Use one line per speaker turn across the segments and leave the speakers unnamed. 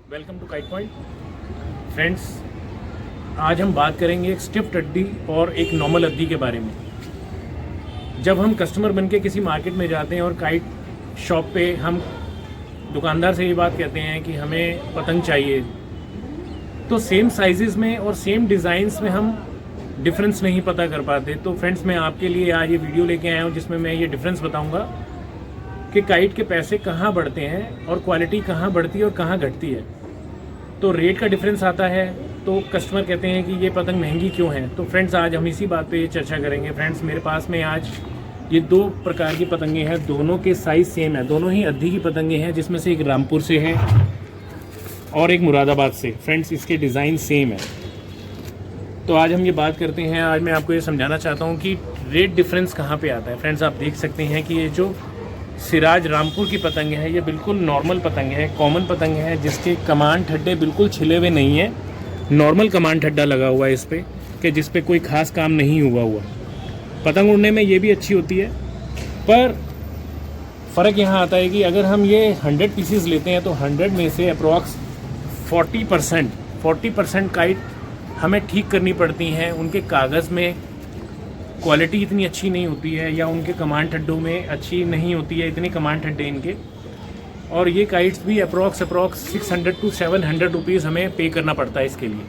Welcome to Kite Point. Friends, आज हम बात करेंगे एक स्टिफ्ट अड्डी और एक नॉर्मल अड्डी के बारे में। जब हम कस्टमर बन के किसी मार्केट में जाते हैं और काइट शॉप पे हम दुकानदार से ये बात कहते हैं कि हमें पतंग चाहिए, तो सेम साइजेस में और सेम डिज़ाइंस में हम डिफरेंस नहीं पता कर पाते। तो फ्रेंड्स, मैं आपके लिए आज ये वीडियो लेके आया हूँ जिसमें मैं ये डिफरेंस बताऊँगा कि काइट के पैसे कहाँ बढ़ते हैं और क्वालिटी कहाँ बढ़ती है और कहाँ घटती है। तो रेट का डिफरेंस आता है, तो कस्टमर कहते हैं कि ये पतंग महंगी क्यों है। तो फ्रेंड्स, आज हम इसी बात पे चर्चा करेंगे। फ्रेंड्स, मेरे पास में आज ये दो प्रकार की पतंगे हैं, दोनों के साइज़ सेम है, दोनों ही अद्दी की पतंगे हैं, जिसमें से एक रामपुर से है और एक मुरादाबाद से। फ्रेंड्स, इसके डिज़ाइन सेम है। तो आज हम ये बात करते हैं, आज मैं आपको ये समझाना चाहता हूँ कि रेट डिफरेंस कहाँ पे आता है। फ्रेंड्स, आप देख सकते हैं कि ये जो सिराज रामपुर की पतंग है, ये बिल्कुल नॉर्मल पतंग है, कॉमन पतंग है, जिसके कमान ठड्डे बिल्कुल छिले हुए नहीं है। नॉर्मल कमान ठड्डा लगा हुआ है इस पर, कि जिस पे कोई ख़ास काम नहीं हुआ। पतंग उड़ने में ये भी अच्छी होती है, पर फ़र्क यहाँ आता है कि अगर हम ये 100 पीसीस लेते हैं तो 100 में से अप्रॉक्स 40% काइट हमें ठीक करनी पड़ती हैं। उनके कागज़ में क्वालिटी इतनी अच्छी नहीं होती है, या उनके कमान ठड्डों में अच्छी नहीं होती है, इतने कमान ठड्डे इनके। और ये काइट्स भी अप्रॉक्स 600 to 700 रुपीज़ हमें पे करना पड़ता है इसके लिए।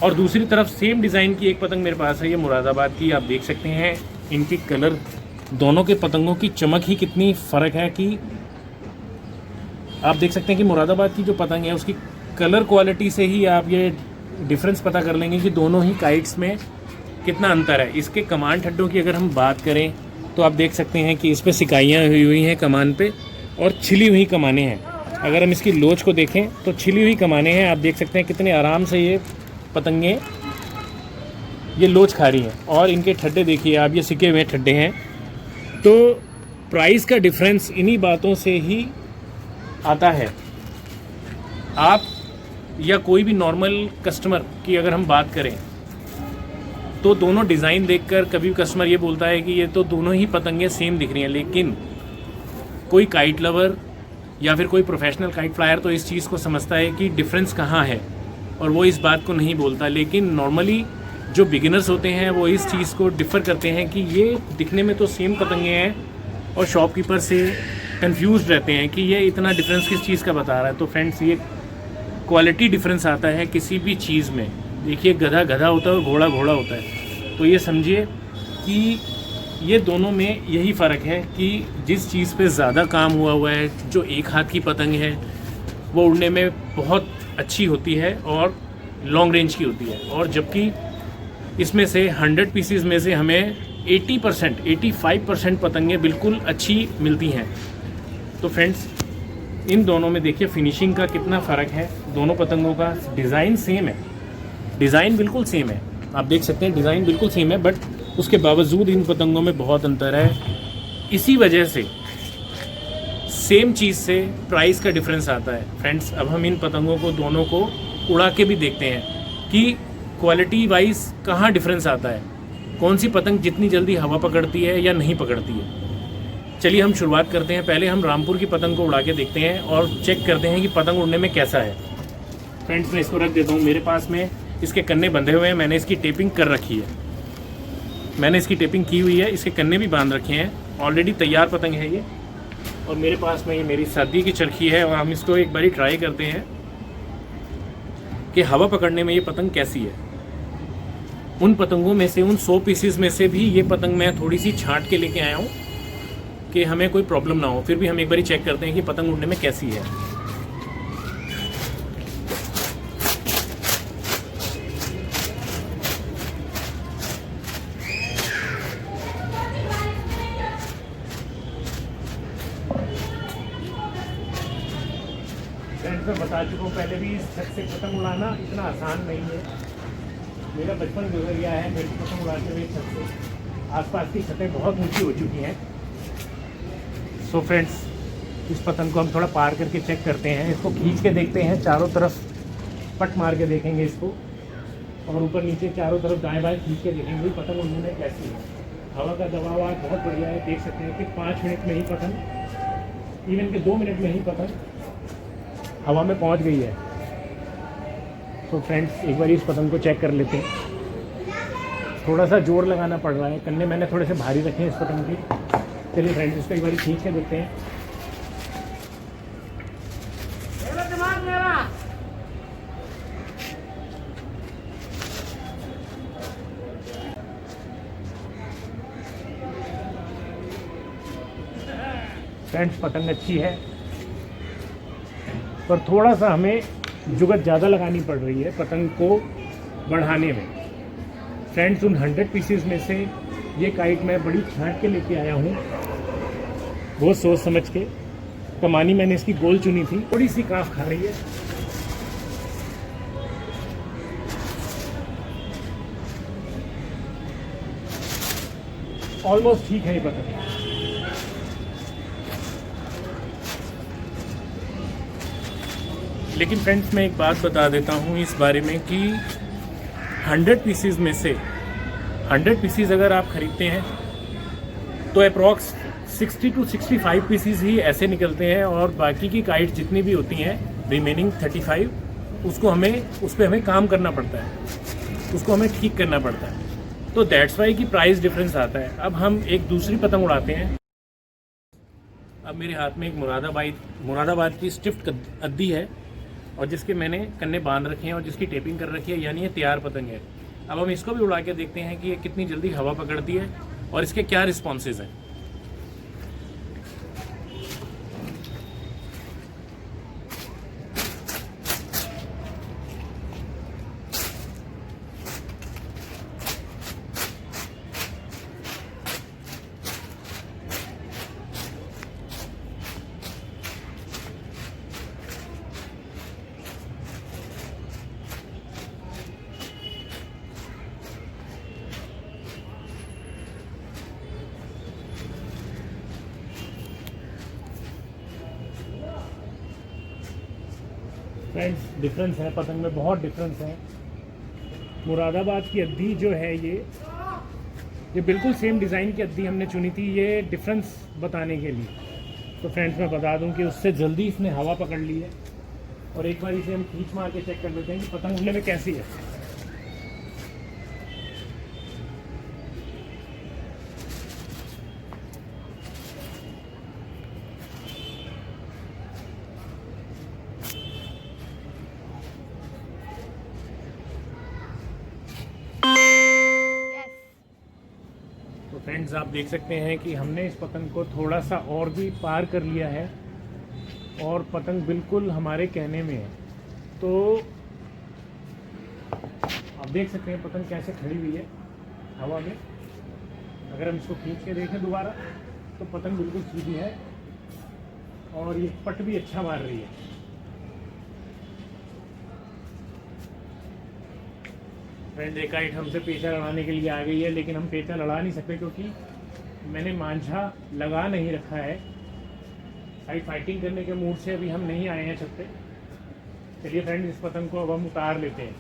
और दूसरी तरफ सेम डिज़ाइन की एक पतंग मेरे पास है, ये मुरादाबाद की। आप देख सकते हैं इनकी कलर, दोनों के पतंगों की चमक ही कितनी फ़र्क है कि आप देख सकते हैं कि मुरादाबाद की जो पतंग है उसकी कलर क्वालिटी से ही आप ये डिफरेंस पता कर लेंगे कि दोनों ही काइट्स में कितना अंतर है। इसके कमान ठड्डों की अगर हम बात करें तो आप देख सकते हैं कि इस पर सिकाइयाँ हुई हैं कमान पे, और छिली हुई कमाने हैं। अगर हम इसकी लोच को देखें तो छिली हुई कमाने हैं। आप देख सकते हैं कितने आराम से ये पतंगे ये लोच खा रही हैं, और इनके ठड्डे देखिए आप, ये सिके हुए ठड्डे हैं। तो प्राइस का डिफरेंस इन्हीं बातों से ही आता है। आप या कोई भी नॉर्मल कस्टमर की अगर हम बात करें तो दोनों डिज़ाइन देखकर कभी कस्टमर ये बोलता है कि ये तो दोनों ही पतंगे सेम दिख रही हैं, लेकिन कोई काइट लवर या फिर कोई प्रोफेशनल काइट फ्लायर तो इस चीज़ को समझता है कि डिफरेंस कहाँ है, और वो इस बात को नहीं बोलता। लेकिन नॉर्मली जो बिगिनर्स होते हैं वो इस चीज़ को डिफ़र करते हैं कि ये दिखने में तो सेम पतंगे हैं, और शॉपकीपर से कंफ्यूज रहते हैं कि ये इतना डिफरेंस किस चीज़ का बता रहा है। तो फ्रेंड्स, ये क्वालिटी डिफरेंस आता है किसी भी चीज़ में। देखिए, गधा गधा होता है और घोड़ा घोड़ा होता है। तो ये समझिए कि ये दोनों में यही फ़र्क है कि जिस चीज़ पे ज़्यादा काम हुआ है, जो एक हाथ की पतंग है, वो उड़ने में बहुत अच्छी होती है और लॉन्ग रेंज की होती है। और जबकि इसमें से 100 पीसीज में से हमें 85% पतंगे बिल्कुल अच्छी मिलती हैं। तो फ्रेंड्स, इन दोनों में देखिए फिनिशिंग का कितना फ़र्क है। दोनों पतंगों का डिज़ाइन सेम है, डिज़ाइन बिल्कुल सेम है। आप देख सकते हैं डिज़ाइन बिल्कुल सेम है, बट उसके बावजूद इन पतंगों में बहुत अंतर है। इसी वजह से सेम चीज़ से प्राइस का डिफरेंस आता है। फ्रेंड्स, अब हम इन पतंगों को दोनों को उड़ा के भी देखते हैं कि क्वालिटी वाइज कहाँ डिफरेंस आता है, कौन सी पतंग जितनी जल्दी हवा पकड़ती है या नहीं पकड़ती है। चलिए हम शुरुआत करते हैं। पहले हम रामपुर की पतंग को उड़ा के देखते हैं और चेक करते हैं कि पतंग उड़ने में कैसा है। फ्रेंड्स, मैं इसको रख देता हूँ। मेरे पास में इसके कन्ने बंधे हुए हैं, मैंने इसकी टेपिंग कर रखी है, मैंने इसकी टेपिंग की हुई है, इसके कन्ने भी बांध रखे हैं। ऑलरेडी तैयार पतंग है ये। और मेरे पास में ये मेरी सर्दी की चरखी है, और हम इसको एक बारी ट्राई करते हैं कि हवा पकड़ने में ये पतंग कैसी है। उन पतंगों में से, उन 100 पीसेस में से भी ये पतंग मैं थोड़ी सी छांट के लेके आया हूँ कि हमें कोई प्रॉब्लम ना हो। फिर भी हम एक बारी चेक करते हैं कि पतंग उड़ने में कैसी है। मैं बता चुका हूँ पहले भी, इस छत से पतंग उड़ाना इतना आसान नहीं है। मेरा बचपन गुजर गया है मेरे को पतंग उड़ाते हुए छत से। आसपास की छतें बहुत ऊंची हो चुकी हैं। सो फ्रेंड्स, इस पतंग को हम थोड़ा पार करके चेक करते हैं। इसको खींच के देखते हैं, चारों तरफ पट मार के देखेंगे इसको, और ऊपर नीचे चारों तरफ दाएँ बाएँ खींच के देखेंगे पतंग उड़ने में कैसी है। हवा का दबाव आज बहुत बढ़िया है। देख सकते हैं कि 5 मिनट में ही पतंग, इवन के 2 मिनट में ही पतंग हवा में पहुंच गई है। तो फ्रेंड्स एक बार इस पतंग को चेक कर लेते हैं। थोड़ा सा जोर लगाना पड़ रहा है, कन्ने मैंने थोड़े से भारी रखे हैं इस पतंग की। चलिए फ्रेंड्स इसको एक बार खींच के देखते हैं। फ्रेंड्स पतंग अच्छी है, पर थोड़ा सा हमें जुगत ज़्यादा लगानी पड़ रही है पतंग को बढ़ाने में। फ्रेंड्स उन 100 पीसीज में से ये काइट मैं बड़ी छांट के लेके आया हूँ, बहुत सोच समझ के। कमानी मैंने इसकी गोल चुनी थी, थोड़ी सी काफ खा रही है। ऑलमोस्ट ठीक है ये पतंग। लेकिन फ्रेंड्स मैं एक बात बता देता हूँ इस बारे में कि 100 पीसीज में से 100 पीसीज अगर आप ख़रीदते हैं तो अप्रॉक्स 60 to 65 पीसीज ही ऐसे निकलते हैं, और बाकी की काइट जितनी भी होती हैं रिमेनिंग 35 उस पर हमें काम करना पड़ता है, उसको हमें ठीक करना पड़ता है। तो दैट्स वाई की प्राइस डिफरेंस आता है। अब हम एक दूसरी पतंग उड़ाते हैं। अब मेरे हाथ में एक मुरादाबाद की स्टिफ्ट अद्दी है, और जिसके मैंने कन्ने बांध रखे हैं और जिसकी टेपिंग कर रखी है, यानी ये तैयार पतंग है। अब हम इसको भी उड़ा के देखते हैं कि ये कितनी जल्दी हवा पकड़ती है और इसके क्या रिस्पॉन्सेज हैं। फ्रेंड्स डिफरेंस है, पतंग में बहुत डिफरेंस है। मुरादाबाद की अद्दी जो है ये बिल्कुल सेम डिज़ाइन की अद्दी हमने चुनी थी, ये डिफरेंस बताने के लिए। तो फ्रेंड्स मैं बता दूं कि उससे जल्दी इसने हवा पकड़ ली है, और एक बार इसे हम खींच मार के चेक कर लेते हैं कि पतंग उड़ने में कैसी है। तो फ्रेंड्स आप देख सकते हैं कि हमने इस पतंग को थोड़ा सा और भी पार कर लिया है, और पतंग बिल्कुल हमारे कहने में है। तो आप देख सकते हैं पतंग कैसे खड़ी हुई है हवा में। अगर हम इसको खींच के देखें दोबारा तो पतंग बिल्कुल सीधी है, और ये पट भी अच्छा मार रही है। फ्रेंड एक काइट हमसे पेचा लड़ाने के लिए आ गई है, लेकिन हम पेचा लड़ा नहीं सकते क्योंकि मैंने मांझा लगा नहीं रखा है। काइट फाइटिंग करने के मूड से अभी हम नहीं आए हैं छत पे। चलिए फ्रेंड इस पतंग को अब हम उतार लेते हैं।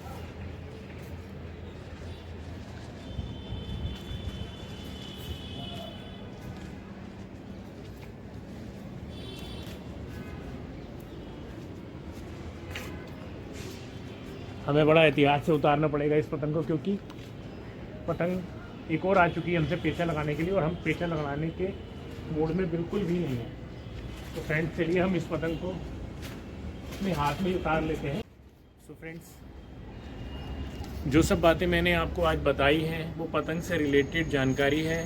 हमें बड़ा एहतियात से उतारना पड़ेगा इस पतंग को, क्योंकि पतंग एक और आ चुकी है हमसे पेचा लगाने के लिए, और हम पेचा लगाने के मूड में बिल्कुल भी नहीं है। तो फ्रेंड्स चलिए हम इस पतंग को अपने हाथ में उतार लेते हैं। सो फ्रेंड्स जो सब बातें मैंने आपको आज बताई हैं वो पतंग से रिलेटेड जानकारी है।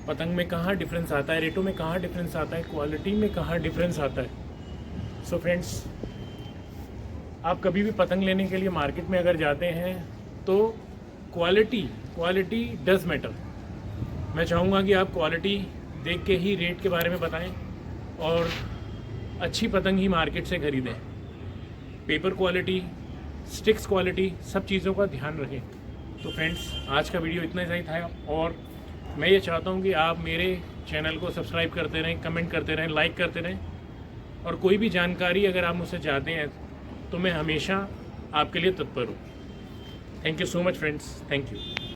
पतंग में कहाँ डिफरेंस आता है, रेटों में कहाँ डिफरेंस आता है, क्वालिटी में कहाँ डिफरेंस आता है। सो फ्रेंड्स आप कभी भी पतंग लेने के लिए मार्केट में अगर जाते हैं तो क्वालिटी डज मैटर। मैं चाहूँगा कि आप क्वालिटी देख के ही रेट के बारे में बताएं, और अच्छी पतंग ही मार्केट से ख़रीदें। पेपर क्वालिटी, स्टिक्स क्वालिटी, सब चीज़ों का ध्यान रखें। तो फ्रेंड्स आज का वीडियो इतना ही था, और मैं ये चाहता हूँ कि आप मेरे चैनल को सब्सक्राइब करते रहें, कमेंट करते रहें, लाइक करते रहें, और कोई भी जानकारी अगर आप मुझसे चाहते हैं तो मैं हमेशा आपके लिए तत्पर हूँ। Thank you so much friends, thank you.